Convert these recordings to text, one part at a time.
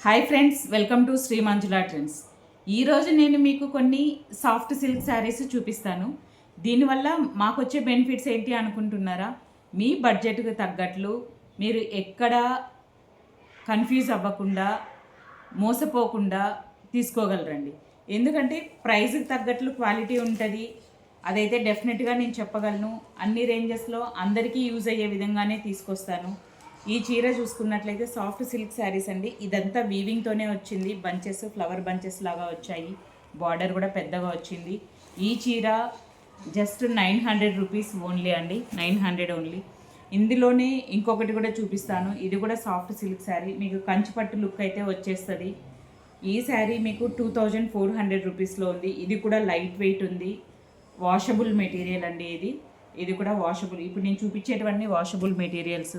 Hi friends, welcome to Sri Manjula Trends. ఈరోజు నేను మీకు కొన్ని సాఫ్ట్ సిల్క్ శారీస్ చూపిస్తాను. దీనివల్ల మాకు వచ్చే బెనిఫిట్స్ ఏంటి అనుకుంటున్నారా? మీ బడ్జెట్కి తగ్గట్లు మీరు ఎక్కడ కన్ఫ్యూజ్ అవ్వకుండా, మోసపోకుండా తీసుకోగలరండి. ఎందుకంటే ప్రైస్కి తగ్గట్లు క్వాలిటీ ఉంటుంది. అదైతే డెఫినెట్గా నేను చెప్పగలను. అన్ని రేంజెస్లో అందరికీ యూజ్ అయ్యే విధంగానే తీసుకొస్తాను. ఈ చీర చూసుకున్నట్లయితే సాఫ్ట్ సిల్క్ శారీస్ అండి. ఇదంతా వీవింగ్తోనే వచ్చింది. బంచెస్, ఫ్లవర్ బంచెస్ లాగా వచ్చాయి. బార్డర్ కూడా పెద్దగా వచ్చింది. ఈ చీర జస్ట్ 900 రూపీస్ ఓన్లీ అండి. 900 ఓన్లీ. ఇందులోనే ఇంకొకటి కూడా చూపిస్తాను. ఇది కూడా సాఫ్ట్ సిల్క్ శారీ. మీకు కంచిపట్టు లుక్ అయితే వచ్చేస్తుంది. ఈ శారీ మీకు 2400 రూపీస్లో ఉంది. ఇది కూడా లైట్ వెయిట్ ఉంది. వాషబుల్ మెటీరియల్ అండి. ఇది కూడా వాషబుల్. ఇప్పుడు నేను చూపించేటివన్నీ వాషబుల్ మెటీరియల్స్.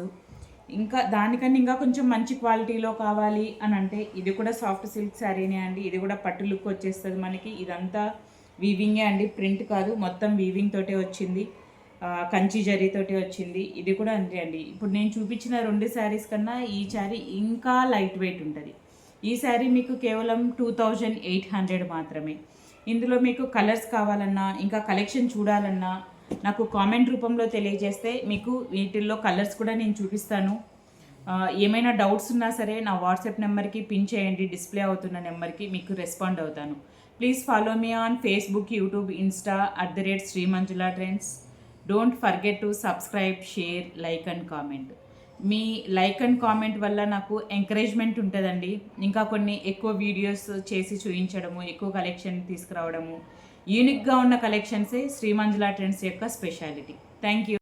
ఇంకా దానికన్నా ఇంకా కొంచెం మంచి క్వాలిటీలో కావాలి అని అంటే ఇది కూడా సాఫ్ట్ సిల్క్ శారీనే అండి. ఇది కూడా పట్టు లుక్ వచ్చేస్తుంది మనకి. ఇదంతా వీవింగే అండి, ప్రింట్ కాదు. మొత్తం వీవింగ్ తోటే వచ్చింది, కంచి జరీతోటి వచ్చింది. ఇది కూడా అంతే అండి. ఇప్పుడు నేను చూపించిన 2 శారీస్ కన్నా ఈ శారీ ఇంకా లైట్ వెయిట్ ఉంటుంది. ఈ శారీ మీకు కేవలం 2800 మాత్రమే. ఇందులో మీకు కలర్స్ కావాలన్నా, ఇంకా కలెక్షన్ చూడాలన్నా నాకు కామెంట్ రూపంలో తెలియజేస్తే మీకు వీటిల్లో కలర్స్ కూడా నేను చూపిస్తాను. ఏమైనా డౌట్స్ ఉన్నా సరే నా వాట్సాప్ నెంబర్కి పిన్ చేయండి. డిస్ప్లే అవుతున్న నెంబర్కి మీకు రెస్పాండ్ అవుతాను. Please follow me on Facebook, YouTube, Insta @Sri Manjula trends. Don't forget to subscribe, share, like and comment. మీ లైక్ అండ్ కామెంట్ వల్ల నాకు ఎంకరేజ్మెంట్ ఉంటుందండి. ఇంకా కొన్ని ఎక్కువ వీడియోస్ చేసి చూపించడము, ఎక్కువ కలెక్షన్ తీసుకురావడము. యూనిక్గా ఉన్న కలెక్షన్సే శ్రీ మంజులా ట్రెండ్స్ యొక్క స్పెషాలిటీ. Thank you.